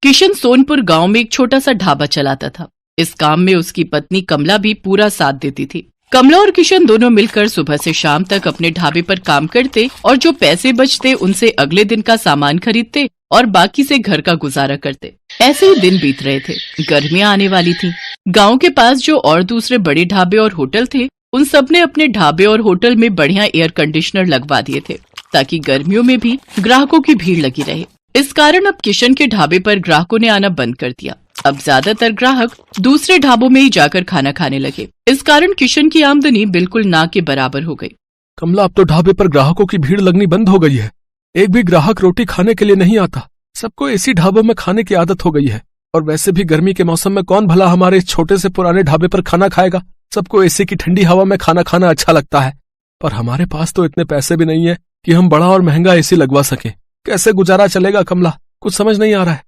किशन सोनपुर गांव में एक छोटा सा ढाबा चलाता था। इस काम में उसकी पत्नी कमला भी पूरा साथ देती थी। कमला और किशन दोनों मिलकर सुबह से शाम तक अपने ढाबे पर काम करते और जो पैसे बचते उनसे अगले दिन का सामान खरीदते और बाकी से घर का गुजारा करते। ऐसे ही दिन बीत रहे थे। गर्मियां आने वाली थी। गांव के पास जो और दूसरे बड़े ढाबे और होटल थे, उन सब ने अपने ढाबे और होटल में बढ़िया एयर कंडीशनर लगवा दिए थे ताकि गर्मियों में भी ग्राहकों की भीड़ लगी रहे। इस कारण अब किशन के ढाबे पर ग्राहकों ने आना बंद कर दिया। अब ज्यादातर ग्राहक दूसरे ढाबों में ही जाकर खाना खाने लगे। इस कारण किशन की आमदनी बिल्कुल ना के बराबर हो गई। कमला, अब तो ढाबे पर ग्राहकों की भीड़ लगनी बंद हो गई है। एक भी ग्राहक रोटी खाने के लिए नहीं आता। सबको एसी ढाबों में खाने की आदत हो गई है। और वैसे भी गर्मी के मौसम में कौन भला हमारे इस छोटे से पुराने ढाबे पर खाना खाएगा। सबको एसी की ठंडी हवा में खाना खाना अच्छा लगता है, पर हमारे पास तो इतने पैसे भी नहीं है कि हम बड़ा और महंगा एसी लगवा सकें। कैसे गुजारा चलेगा कमला, कुछ समझ नहीं आ रहा है।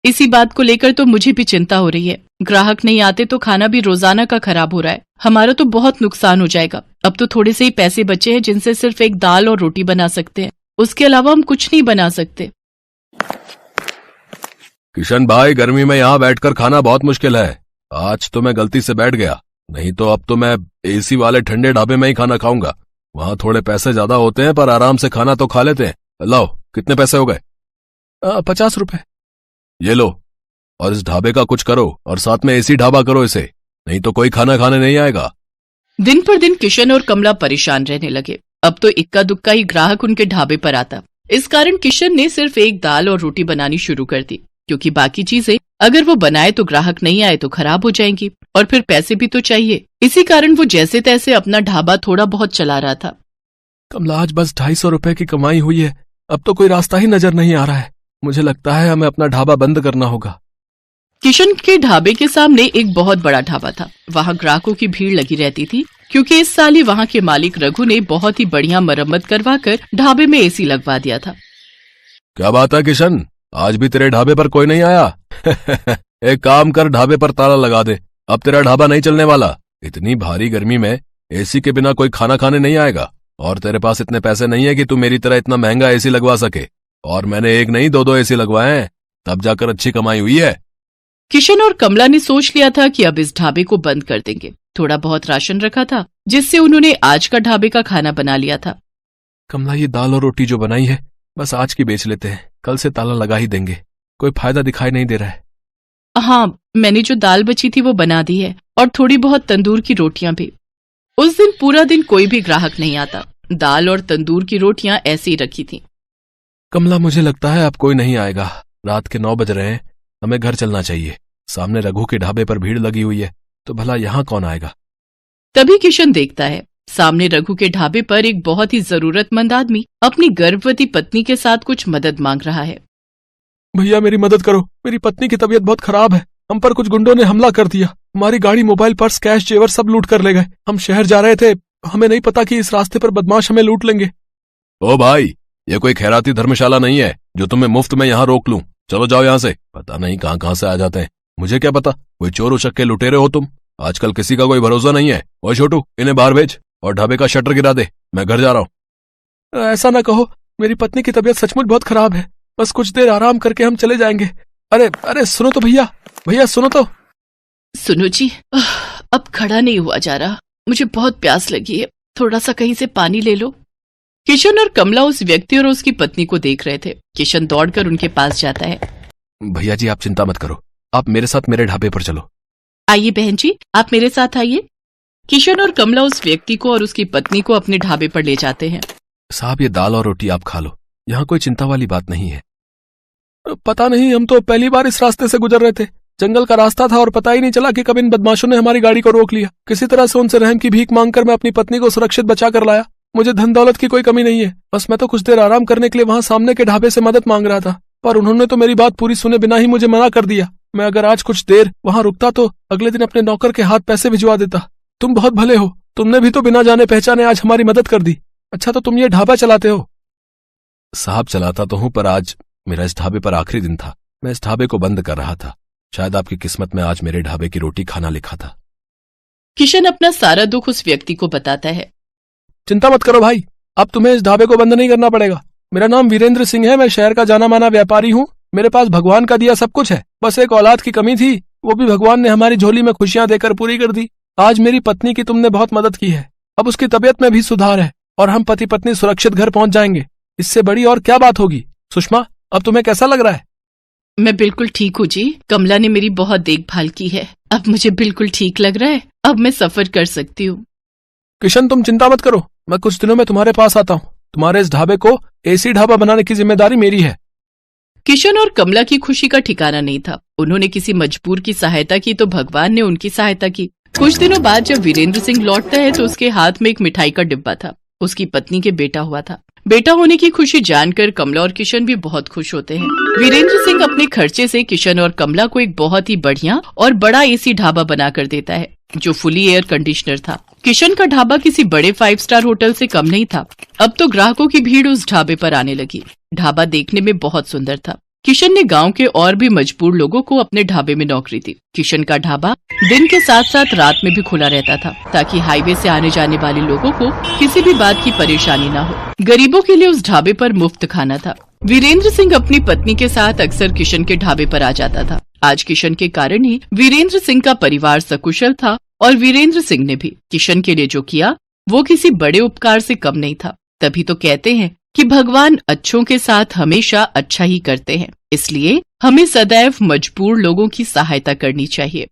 इसी बात को लेकर तो मुझे भी चिंता हो रही है। ग्राहक नहीं आते तो खाना भी रोजाना का खराब हो रहा है। हमारा तो बहुत नुकसान हो जाएगा। अब तो थोड़े से ही पैसे बचे हैं जिनसे सिर्फ एक दाल और रोटी बना सकते हैं। उसके अलावा हम कुछ नहीं बना सकते। किशन भाई, गर्मी में यहाँ बैठकर खाना बहुत मुश्किल है। आज तो मैं गलती से बैठ गया, नहीं तो अब तो मैं एसी वाले ठंडे ढाबे में ही खाना खाऊंगा। वहाँ थोड़े पैसे ज्यादा होते हैं पर आराम से खाना तो खा लेते हैं। लाओ, कितने पैसे हो गए? 50 रुपए। ये लो, और इस ढाबे का कुछ करो और साथ में एसी ढाबा करो इसे, नहीं तो कोई खाना खाने नहीं आएगा। दिन पर दिन किशन और कमला परेशान रहने लगे। अब तो इक्का दुक्का ही ग्राहक उनके ढाबे पर आता। इस कारण किशन ने सिर्फ एक दाल और रोटी बनानी शुरू कर दी, क्योंकि बाकी चीजें अगर वो बनाए तो ग्राहक नहीं आए तो खराब हो जाएंगी और फिर पैसे भी तो चाहिए। इसी कारण वो जैसे तैसे अपना ढाबा थोड़ा बहुत चला रहा था। कमला, आज बस 250 रुपए की कमाई हुई है। अब तो कोई रास्ता ही नजर नहीं आ रहा है। मुझे लगता है हमें अपना ढाबा बंद करना होगा। किशन के ढाबे के सामने एक बहुत बड़ा ढाबा था। वहाँ ग्राहकों की भीड़ लगी रहती थी, क्योंकि इस साल ही वहाँ के मालिक रघु ने बहुत ही बढ़िया मरम्मत करवाकर ढाबे में एसी लगवा दिया था। क्या बात है किशन, आज भी तेरे ढाबे पर कोई नहीं आया? एक काम कर, ढाबे पर ताला लगा दे। अब तेरा ढाबा नहीं चलने वाला। इतनी भारी गर्मी में एसी के बिना कोई खाना खाने नहीं आएगा। और तेरे पास इतने पैसे नहीं है कि तू मेरी तरह इतना महंगा एसी लगवा सके। और मैंने एक नहीं 2-2 एसी लगवाए हैं, तब जाकर अच्छी कमाई हुई है। किशन और कमला ने सोच लिया था कि अब इस ढाबे को बंद कर देंगे। थोड़ा बहुत राशन रखा था, जिससे उन्होंने आज का ढाबे का खाना बना लिया था। कमला, ये दाल और रोटी जो बनाई है बस आज की बेच लेते हैं, कल से ताला लगा ही देंगे। कोई फायदा दिखाई नहीं दे रहा है। हाँ, मैंने जो दाल बची थी वो बना दी है और थोड़ी बहुत तंदूर की रोटियां भी। उस दिन पूरा दिन कोई भी ग्राहक नहीं आता। दाल और तंदूर की रोटियां ऐसे ही रखी थी। कमला, मुझे लगता है अब कोई नहीं आएगा। रात के 9 बज रहे हैं, हमें घर चलना चाहिए। सामने रघु के ढाबे पर भीड़ लगी हुई है, तो भला यहाँ कौन आएगा? तभी किशन देखता है सामने रघु के ढाबे पर एक बहुत ही जरूरतमंद आदमी अपनी गर्भवती पत्नी के साथ कुछ मदद मांग रहा है। भैया, मेरी मदद करो। मेरी पत्नी की तबीयत बहुत खराब है। हम पर कुछ गुंडों ने हमला कर दिया। हमारी गाड़ी, मोबाइल, पर्स, कैश, जेवर सब लूट कर ले गए। हम शहर जा रहे थे, हमें नहीं पता कि इस रास्ते पर बदमाश हमें लूट लेंगे। ओ भाई, ये कोई खैराती धर्मशाला नहीं है जो तुम्हें मुफ्त में यहाँ रोक लूं। चलो जाओ यहाँ से। पता नहीं कहाँ कहाँ से आ जाते हैं। मुझे क्या पता, कोई चोर उचक्के लुटेरे हो तुम। आजकल किसी का कोई भरोसा नहीं है। ओए छोटू, इन्हें बाहर भेज और ढाबे का शटर गिरा दे। मैं घर जा रहा हूँ। ऐसा ना कहो, मेरी पत्नी की तबीयत सचमुच बहुत खराब है। बस कुछ देर आराम करके हम चले जाएंगे। अरे अरे, सुनो तो भैया, भैया सुनो तो। सुनो जी, अब खड़ा नहीं हुआ जा रहा। मुझे बहुत प्यास लगी है, थोड़ा सा कहीं से पानी ले लो। किशन और कमला उस व्यक्ति और उसकी पत्नी को देख रहे थे। किशन दौड़कर उनके पास जाता है। भैया जी, आप चिंता मत करो, आप मेरे साथ मेरे ढाबे पर चलो। आइए बहन जी, आप मेरे साथ आइए। किशन और कमला उस व्यक्ति को और उसकी पत्नी को अपने ढाबे पर ले जाते हैं। साहब, ये दाल और रोटी आप खा लो, यहाँ कोई चिंता वाली बात नहीं है। पता नहीं, हम तो पहली बार इस रास्ते से गुजर रहे थे। जंगल का रास्ता था और पता ही नहीं चला कि कब इन बदमाशों ने हमारी गाड़ी को रोक लिया। किसी तरह से उनसे रहम की भीख मांगकर मैं अपनी पत्नी को सुरक्षित बचा कर लाया। मुझे धन दौलत की कोई कमी नहीं है। बस मैं तो कुछ देर आराम करने के लिए वहाँ सामने के ढाबे से मदद मांग रहा था, पर उन्होंने तो मेरी बात पूरी सुने बिना ही मुझे मना कर दिया। मैं अगर आज कुछ देर वहाँ रुकता तो अगले दिन अपने नौकर के हाथ पैसे भिजवा देता। तुम बहुत भले हो, तुमने भी तो बिना जाने पहचाने आज हमारी मदद कर दी। अच्छा, तो तुम ये ढाबा चलाते हो? साहब, चलाता तो हूँ, पर आज मेरा इस ढाबे पर आखिरी दिन था। मैं इस ढाबे को बंद कर रहा था। शायद आपकी किस्मत में आज मेरे ढाबे की रोटी खाना लिखा था। किशन अपना सारा दुख उस व्यक्ति को बताता है। चिंता मत करो भाई, अब तुम्हें इस ढाबे को बंद नहीं करना पड़ेगा। मेरा नाम वीरेंद्र सिंह है, मैं शहर का जाना माना व्यापारी हूँ। मेरे पास भगवान का दिया सब कुछ है, बस एक औलाद की कमी थी, वो भी भगवान ने हमारी झोली में खुशियां देकर पूरी कर दी। आज मेरी पत्नी की तुमने बहुत मदद की है, अब उसकी तबीयत में भी सुधार है और हम पति पत्नी सुरक्षित घर पहुंच जाएंगे। इससे बड़ी और क्या बात होगी। सुषमा, अब तुम्हें कैसा लग रहा है? मैं बिल्कुल ठीक हूँ जी, कमला ने मेरी बहुत देखभाल की है, अब मुझे बिल्कुल ठीक लग रहा है, अब मैं सफर कर सकती हूँ। किशन, तुम चिंता मत करो, मैं कुछ दिनों में तुम्हारे पास आता हूँ। तुम्हारे इस ढाबे को एसी ढाबा बनाने की जिम्मेदारी मेरी है। किशन और कमला की खुशी का ठिकाना नहीं था। उन्होंने किसी मजबूर की सहायता की तो भगवान ने उनकी सहायता की। कुछ दिनों बाद जब वीरेंद्र सिंह लौटता है तो उसके हाथ में एक मिठाई का डिब्बा था। उसकी पत्नी के बेटा हुआ था। बेटा होने की खुशी जानकर कमला और किशन भी बहुत खुश होते हैं। वीरेंद्र सिंह अपने खर्चे से किशन और कमला को एक बहुत ही बढ़िया और बड़ा एसी ढाबा बनाकर देता है, जो फुली एयर कंडीशनर था। किशन का ढाबा किसी बड़े 5 स्टार होटल से कम नहीं था। अब तो ग्राहकों की भीड़ उस ढाबे पर आने लगी। ढाबा देखने में बहुत सुंदर था। किशन ने गांव के और भी मजबूर लोगों को अपने ढाबे में नौकरी दी। किशन का ढाबा दिन के साथ साथ रात में भी खुला रहता था, ताकि हाईवे से आने जाने वाले लोगों को किसी भी बात की परेशानी न हो। गरीबों के लिए उस ढाबे पर मुफ्त खाना था। वीरेंद्र सिंह अपनी पत्नी के साथ अक्सर किशन के ढाबे पर आ जाता था। आज किशन के कारण ही वीरेंद्र सिंह का परिवार सकुशल था और वीरेंद्र सिंह ने भी किशन के लिए जो किया वो किसी बड़े उपकार से कम नहीं था। तभी तो कहते हैं कि भगवान अच्छों के साथ हमेशा अच्छा ही करते हैं, इसलिए हमें सदैव मजबूर लोगों की सहायता करनी चाहिए।